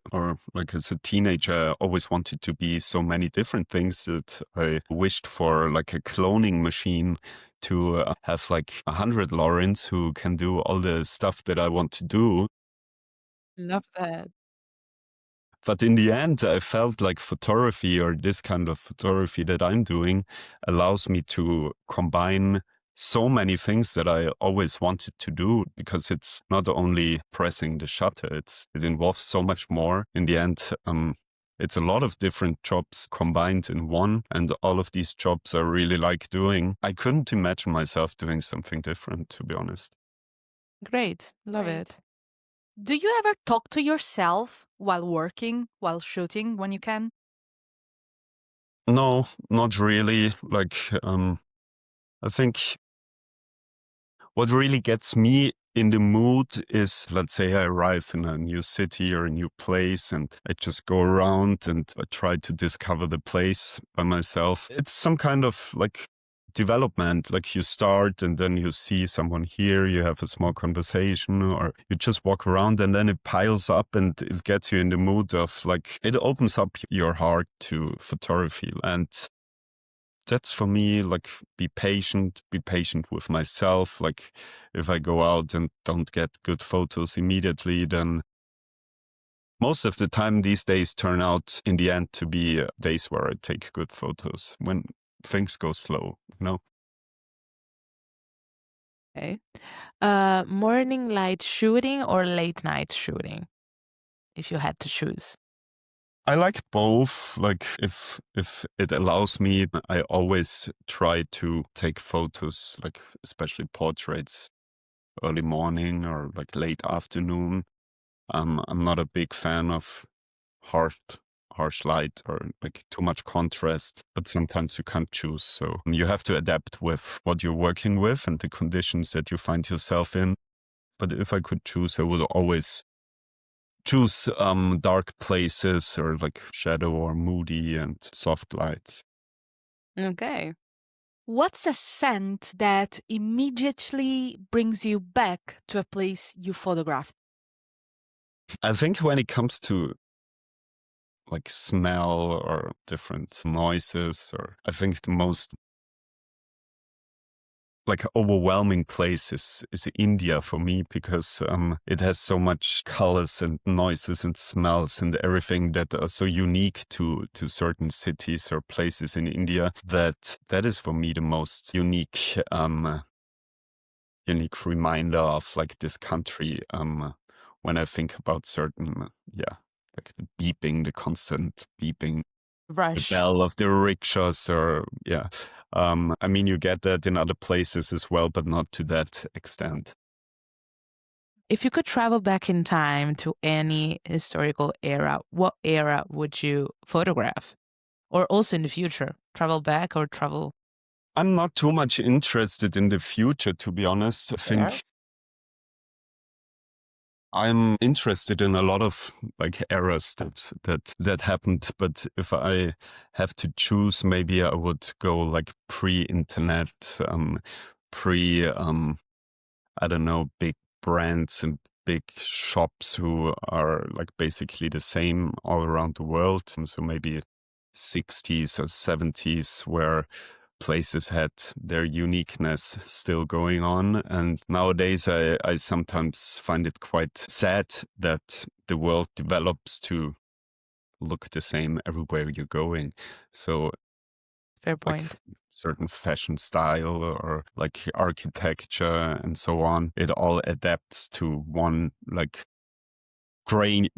like as a teenager, I always wanted to be so many different things that I wished for like a cloning machine to have like 100 Laurins who can do all the stuff that I want to do. Love that. But in the end, I felt like photography, or this kind of photography that I'm doing, allows me to combine so many things that I always wanted to do, because it's not only pressing the shutter, it involves so much more. In the end, it's a lot of different jobs combined in one, and all of these jobs I really like doing. I couldn't imagine myself doing something different, to be honest. Great. Love Great. it. Do you ever talk to yourself while working, while shooting, when you can? No, not really. Like, I think what really gets me in the mood is, let's say I arrive in a new city or a new place, and I just go around and I try to discover the place by myself. It's some kind of like development, like you start and then you see someone here, you have a small conversation, or you just walk around, and then it piles up and it gets you in the mood of, like, it opens up your heart to photography. And that's for me, like, be patient with myself. Like, if I go out and don't get good photos immediately, then most of the time these days turn out in the end to be days where I take good photos when things go slow, you know? Okay. Morning light shooting or late night shooting, if you had to choose? I like both. Like, if it allows me, I always try to take photos, like especially portraits, early morning or like late afternoon. I'm not a big fan of harsh light or like too much contrast, but sometimes you can't choose. So you have to adapt with what you're working with and the conditions that you find yourself in. But if I could choose, I would always choose dark places, or like shadow or moody and soft lights. Okay. What's a scent that immediately brings you back to a place you photographed? I think when it comes to like smell or different noises, or I think the most like overwhelming place is India for me, because it has so much colors and noises and smells and everything that are so unique to certain cities or places in India, that is for me the most unique reminder of like this country, when I think about certain like the beeping, the constant beeping, the Rush. bell of the rickshaws, or I mean, you get that in other places as well, but not to that extent. If you could travel back in time to any historical era, what era would you photograph? Or also in the future, travel back or travel I'm not too much interested in the future, to be honest. I there? think I'm interested in a lot of like eras that happened, but if I have to choose, maybe I would go like pre-internet, pre I don't know, big brands and big shops who are like basically the same all around the world. And so maybe 60s or 70s, where places had their uniqueness still going on. And nowadays I sometimes find it quite sad that the world develops to look the same everywhere you're going. So Fair like point. certain fashion style or like architecture and so on, it all adapts to one like gray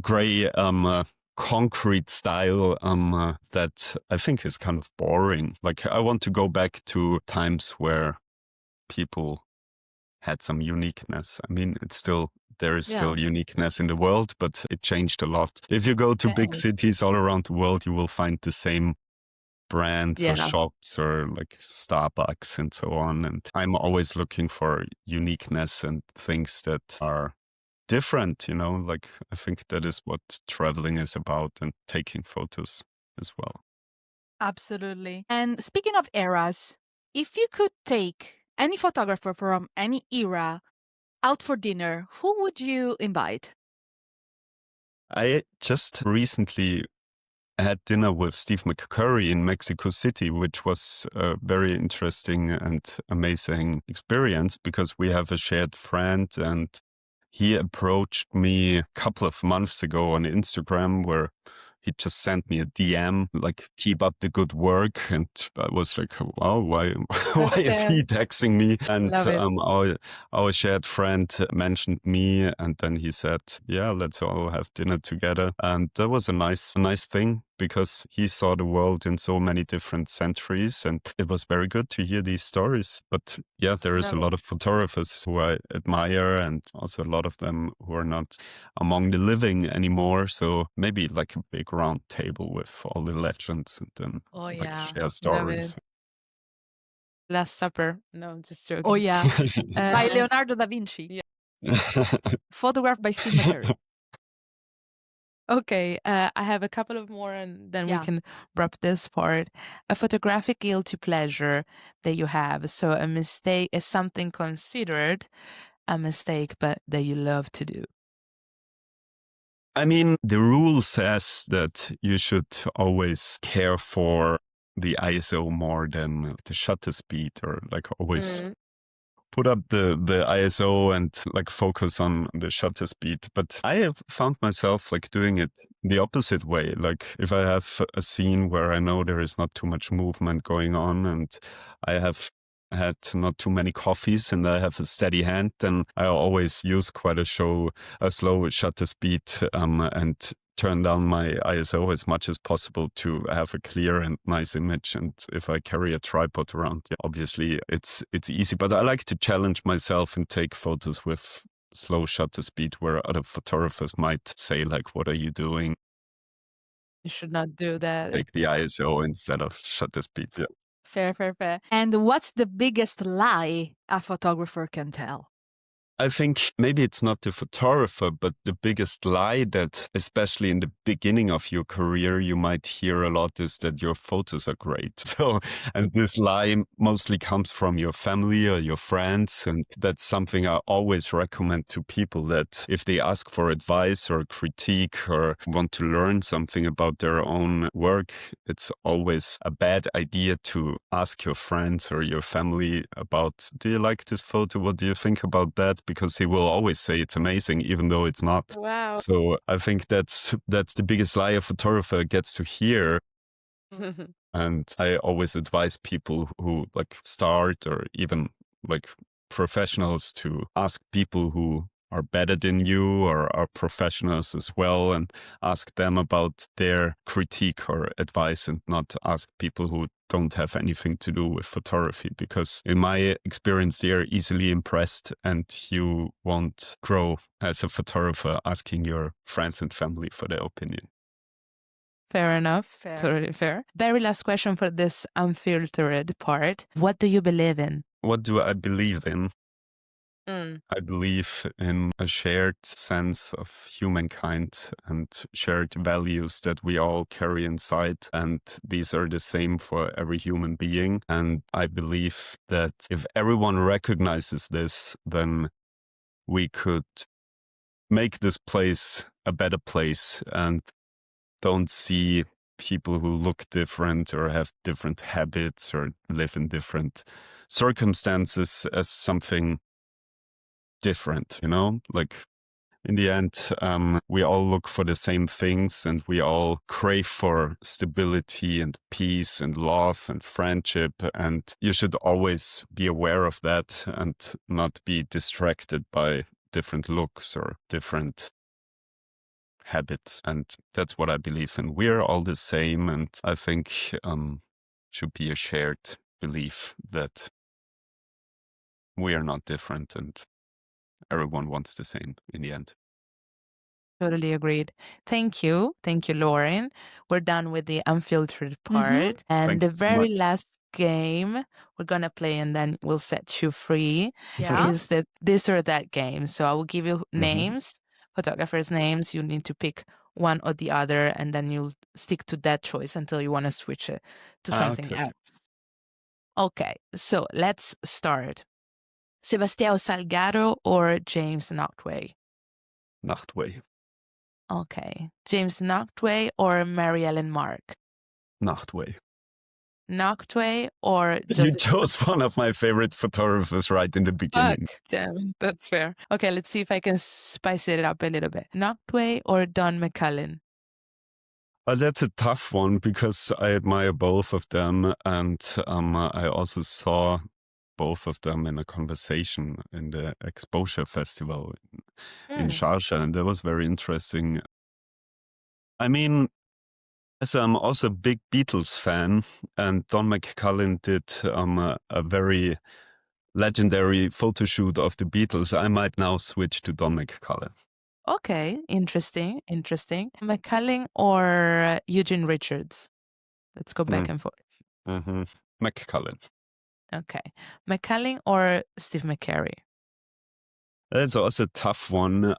concrete style that I think is kind of boring. Like, I want to go back to times where people had some uniqueness. I mean, there is Yeah. still uniqueness in the world, but it changed a lot. If you go to big Okay. cities all around the world, you will find the same brands or Yeah. shops or like Starbucks and so on. And I'm always looking for uniqueness and things that are different, like I think that is what traveling is about, and taking photos as well. Absolutely. And speaking of eras, if you could take any photographer from any era out for dinner, who would you invite? I just recently had dinner with Steve McCurry in Mexico City, which was a very interesting and amazing experience, because we have a shared friend, and he approached me a couple of months ago on Instagram where he just sent me a DM, like, keep up the good work. And I was like, wow, why is he texting me? And Love it. our shared friend mentioned me, and then he said, yeah, let's all have dinner together. And that was a nice thing, because he saw the world in so many different centuries, and it was very good to hear these stories. But yeah, there is a lot of photographers who I admire, and also a lot of them who are not among the living anymore. So maybe like a big round table with all the legends, and then share stories. Last Supper. No, just joking. Oh, yeah. By Leonardo da Vinci. Photographed by Steve McCurry. Okay, I have a couple of more and then we can wrap this part. A photographic guilty pleasure that you have. So a mistake is something considered a mistake, but that you love to do. I mean, the rule says that you should always care for the ISO more than the shutter speed, or like always put up the ISO and like focus on the shutter speed. But I have found myself like doing it the opposite way. Like if I have a scene where I know there is not too much movement going on, and I have had not too many coffees and I have a steady hand, then I always use quite a slow shutter speed, and turn down my ISO as much as possible to have a clear and nice image. And if I carry a tripod around, obviously it's easy. But I like to challenge myself and take photos with slow shutter speed, where other photographers might say, like, what are you doing? You should not do that. Take the ISO instead of shutter speed. Yeah. Fair. And what's the biggest lie a photographer can tell? I think maybe it's not the photographer, but the biggest lie that, especially in the beginning of your career, you might hear a lot is that your photos are great. So, and this lie mostly comes from your family or your friends. And that's something I always recommend to people, that if they ask for advice or critique or want to learn something about their own work, it's always a bad idea to ask your friends or your family about, do you like this photo? What do you think about that? Because he will always say it's amazing, even though it's not. Wow. So I think that's the biggest lie a photographer gets to hear. And I always advise people who like start, or even like professionals, to ask people who are better than you or are professionals as well, and ask them about their critique or advice, and not ask people who don't have anything to do with photography, because in my experience, they are easily impressed, and you won't grow as a photographer asking your friends and family for their opinion. Fair enough. Totally fair. Very last question for this unfiltered part. What do you believe in? What do I believe in? I believe in a shared sense of humankind and shared values that we all carry inside. And these are the same for every human being. And I believe that if everyone recognizes this, then we could make this place a better place, and don't see people who look different or have different habits or live in different circumstances as something different, like in the end, we all look for the same things, and we all crave for stability and peace and love and friendship. And you should always be aware of that and not be distracted by different looks or different habits. And that's what I believe in. We're all the same, and I think should be a shared belief that we are not different, and everyone wants the same in the end. Totally agreed. Thank you. Thank you, Laurin. We're done with the unfiltered part. And Thank the you so very much. last game we're going to play, and then we'll set you free, Yeah. is the this or that game. So I will give you names, photographers' names. You need to pick one or the other, and then you'll stick to that choice until you want to switch it to something Okay. else. Okay, so let's start. Sebastião Salgado or James Nachtwey? Nachtwey. Okay. James Nachtwey or Mary Ellen Mark? Nachtwey. Noctway or You just chose one of my favorite photographers right in the beginning. Fuck, damn, that's fair. Okay, let's see if I can spice it up a little bit. Noctway or Don McCullin? That's a tough one because I admire both of them, and I also saw both of them in a conversation in the Exposure Festival in Sharjah, and that was very interesting. I mean, as I'm also a big Beatles fan, and Don McCullin did a very legendary photo shoot of the Beatles, I might now switch to Don McCullin. Okay, interesting. McCullin or Eugene Richards? Let's go back and forth. Mm-hmm. McCullin. Okay. McCullin or Steve McCurry? That's also a tough one.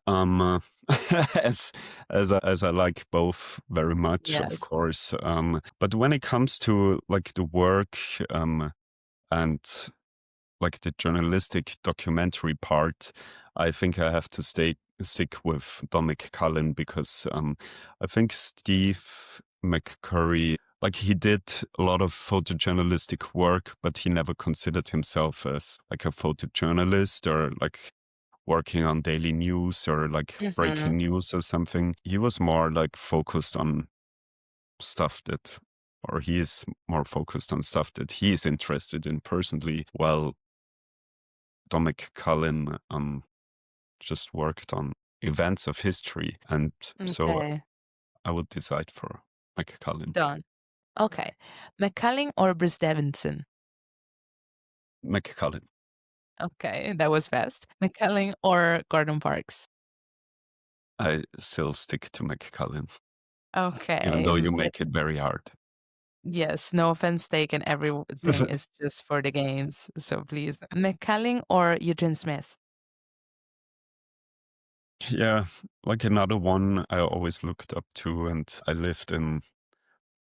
As I like both very much, of Yes. course. But when it comes to like the work and like the journalistic documentary part, I think I have to stick with Don McCullin because I think Steve McCurry, like he did a lot of photojournalistic work, but he never considered himself as like a photojournalist or like working on daily news or like breaking news or something. He was more like focused on stuff that, or he is more focused on stuff that he is interested in personally, while Don McCullin just worked on events of history. And so Okay. I would decide for McCullin. Done. Okay. McCullin or Bruce Davidson? McCullin. Okay, that was fast. McCullin or Gordon Parks? I still stick to McCullin, Okay. even though you make it very hard. Yes, no offense taken. Everything is just for the games. So please. McCullin or Eugene Smith? Yeah, like another one I always looked up to, and I lived in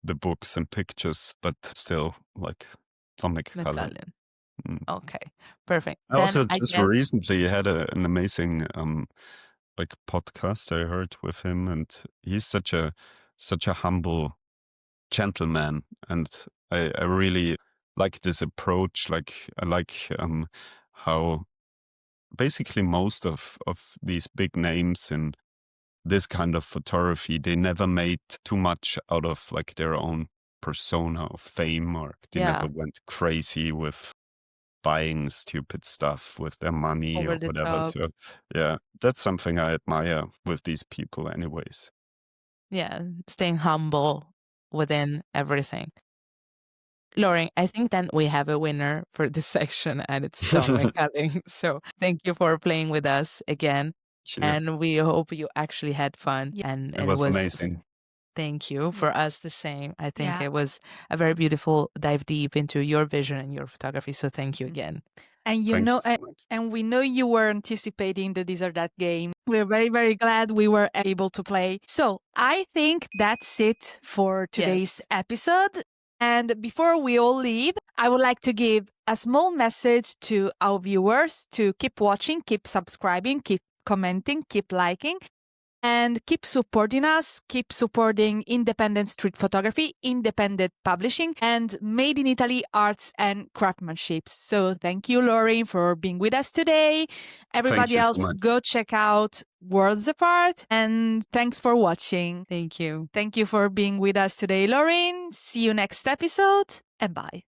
the books and pictures, but still like Tom McCullin. McCullin. Okay, perfect. I also just recently had an amazing like podcast I heard with him, and he's such a humble gentleman, and I really like this approach. Like I like how basically most of these big names in this kind of photography, they never made too much out of like their own persona of fame, or they never went crazy with buying stupid stuff with their money Over or the whatever. top. So yeah, that's something I admire with these people anyways. Yeah, staying humble within everything. Laurin, I think then we have a winner for this section, and it's Don McCullin. So thank you for playing with us again. And we hope you actually had fun. And It was amazing. Thank you. For us, the same. I think it was a very beautiful dive deep into your vision and your photography. So thank you again. And and we know you were anticipating the This or That game. We're very, very glad we were able to play. So I think that's it for today's episode. And before we all leave, I would like to give a small message to our viewers to keep watching, keep subscribing, keep commenting, keep liking, and keep supporting us, keep supporting independent street photography, independent publishing, and made in Italy arts and craftsmanship. So thank you, Laurin, for being with us today. Everybody else, go check out Worlds Apart, and thanks for watching. Thank you. Thank you for being with us today, Laurin. See you next episode, and bye.